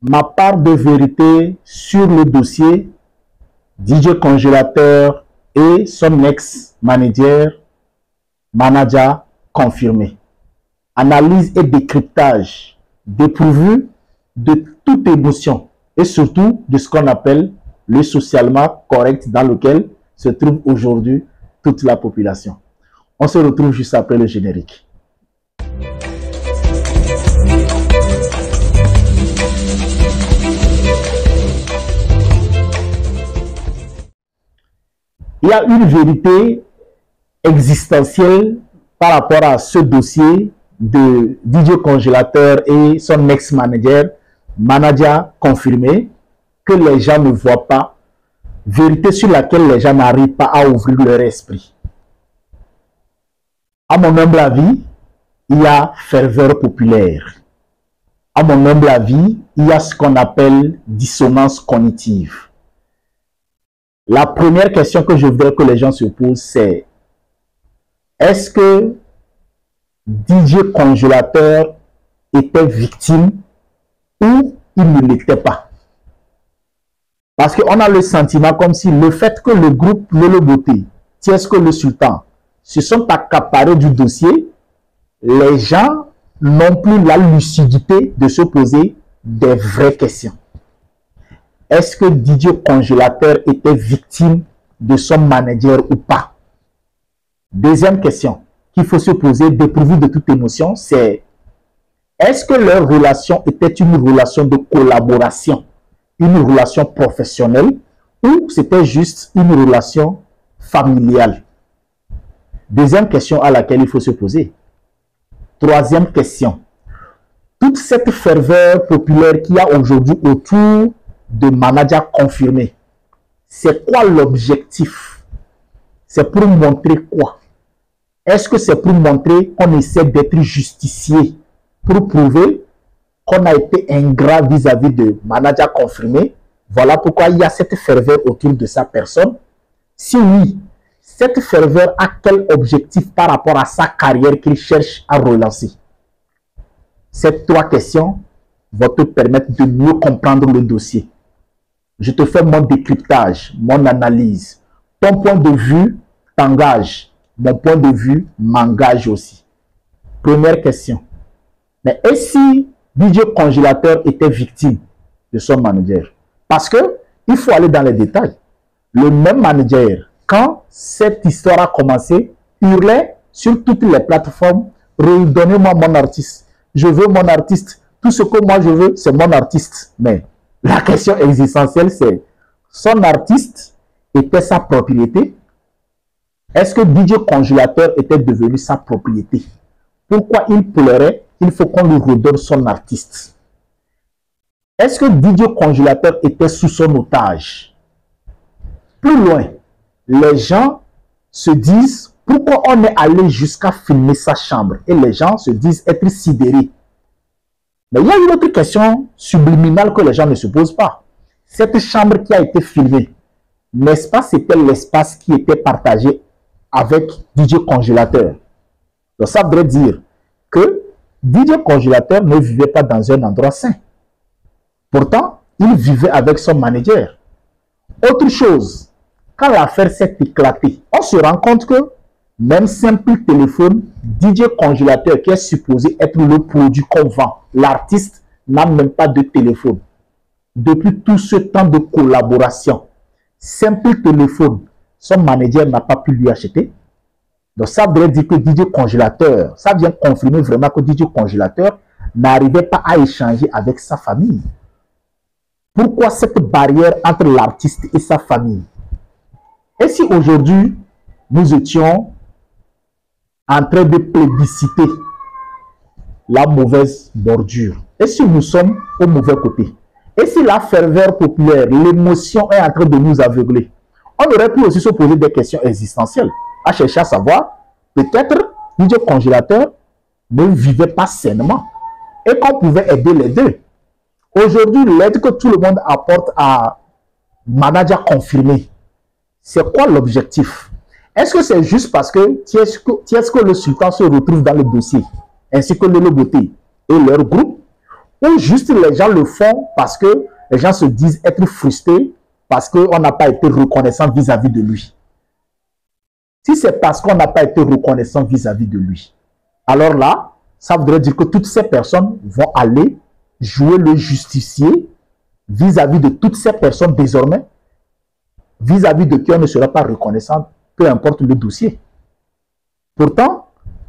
ma part de vérité sur le dossier DJ Congélateur et son ex-manager confirmé. Analyse et décryptage dépourvu de toute émotion et surtout de ce qu'on appelle le socialement correct dans lequel se trouve aujourd'hui toute la population. On se retrouve juste après le générique. Il y a une vérité existentielle par rapport à ce dossier de DJ Congélateur et son ex-manager, confirmé, que les gens ne voient pas, vérité sur laquelle les gens n'arrivent pas à ouvrir leur esprit. À mon humble avis, il y a ferveur populaire. À mon humble avis, il y a ce qu'on appelle dissonance cognitive. La première question que je voudrais que les gens se posent, c'est: est-ce que DJ Congélateur était victime ou il ne l'était pas? Parce qu'on a le sentiment comme si le fait que le groupe Lolo Beauté, Tiesco le Sultan, se sont accaparés du dossier, les gens n'ont plus la lucidité de se poser des vraies questions. Est-ce que DJ Congélateur était victime de son manager ou pas? Deuxième question qu'il faut se poser, dépourvu de toute émotion, c'est: est-ce que leur relation était une relation de collaboration, une relation professionnelle, ou c'était juste une relation familiale? Deuxième question à laquelle il faut se poser. Troisième question. Toute cette ferveur populaire qu'il y a aujourd'hui autour de manager confirmé, c'est quoi l'objectif? C'est pour montrer quoi? Est-ce que c'est pour montrer qu'on essaie d'être justicier, pour prouver qu'on a été ingrat vis-à-vis de manager confirmé? Voilà pourquoi il y a cette ferveur autour de sa personne. Si oui, cette ferveur a quel objectif par rapport à sa carrière qu'il cherche à relancer? Ces trois questions vont te permettre de mieux comprendre le dossier. Je te fais mon décryptage, mon analyse. Ton point de vue t'engage. Mon point de vue m'engage aussi. Première question. Mais et si DJ Congélateur était victime de son manager? Parce que il faut aller dans les détails. Le même manager, quand cette histoire a commencé, hurlait sur toutes les plateformes: redonnez-moi mon artiste. Je veux mon artiste. Tout ce que moi je veux, c'est mon artiste. Mais la question existentielle, c'est: son artiste était sa propriété? Est-ce que DJ Congélateur était devenu sa propriété? Pourquoi il pleurait? Il faut qu'on lui redonne son artiste. Est-ce que DJ Congélateur était sous son otage? Plus loin, les gens se disent: pourquoi on est allé jusqu'à filmer sa chambre? Et les gens se disent être sidérés. Mais il y a une autre question subliminale que les gens ne se posent pas. Cette chambre qui a été filmée, n'est-ce pas, c'était l'espace qui était partagé avec DJ Congélateur? Donc ça voudrait dire que DJ Congélateur ne vivait pas dans un endroit sain. Pourtant, il vivait avec son manager. Autre chose, quand l'affaire s'est éclatée, on se rend compte que même simple téléphone, DJ Congélateur, qui est supposé être le produit qu'on vend, l'artiste n'a même pas de téléphone. Depuis tout ce temps de collaboration, simple téléphone, son manager n'a pas pu lui acheter. Donc ça voudrait dire que DJ Congélateur, ça vient confirmer vraiment que DJ Congélateur n'arrivait pas à échanger avec sa famille. Pourquoi cette barrière entre l'artiste et sa famille? Et si aujourd'hui, nous étions en train de plébisciter la mauvaise bordure? Et si nous sommes au mauvais côté? Et si la ferveur populaire, l'émotion est en train de nous aveugler? On aurait pu aussi se poser des questions existentielles, à chercher à savoir, peut-être DJ Congélateur ne vivait pas sainement et qu'on pouvait aider les deux. Aujourd'hui, l'aide que tout le monde apporte à manager confirmé, c'est quoi l'objectif? Est-ce que c'est juste parce que Tiesco le Sultan se retrouve dans le dossier, ainsi que Lolo Beauté et leur groupe? ou juste les gens le font parce que les gens se disent être frustrés parce qu'on n'a pas été reconnaissant vis-à-vis de lui. Si c'est parce qu'on n'a pas été reconnaissant vis-à-vis de lui, alors là, ça voudrait dire que toutes ces personnes vont aller jouer le justicier vis-à-vis de toutes ces personnes désormais, vis-à-vis de qui on ne sera pas reconnaissant, peu importe le dossier. Pourtant,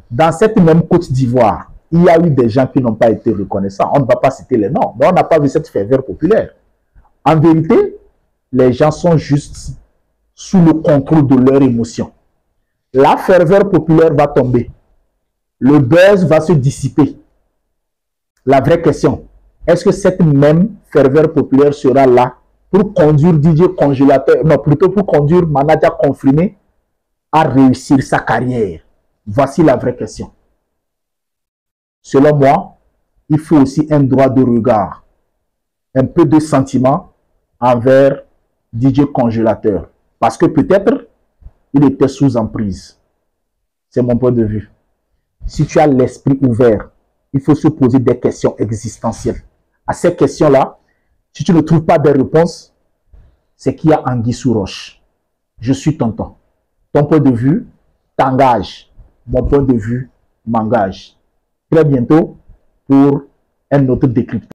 dans cette même Côte d'Ivoire, il y a eu des gens qui n'ont pas été reconnaissants. On ne va pas citer les noms, mais on n'a pas vu cette ferveur populaire. En vérité, les gens sont juste sous le contrôle de leurs émotions. La ferveur populaire va tomber. Le buzz va se dissiper. La vraie question, est-ce que cette même ferveur populaire sera là pour conduire DJ Congélateur, non, plutôt pour conduire Manager Confirmé à réussir sa carrière? Voici la vraie question. Selon moi, il faut aussi un droit de regard, un peu de sentiment envers DJ Congélateur. Parce que peut-être, il était sous emprise. C'est mon point de vue. Si tu as l'esprit ouvert, il faut se poser des questions existentielles. À ces questions-là, si tu ne trouves pas de réponses, c'est qu'il y a anguille sous roche. Je suis tonton. Ton point de vue t'engage. Mon point de vue m'engage. Très bientôt pour un autre décryptage.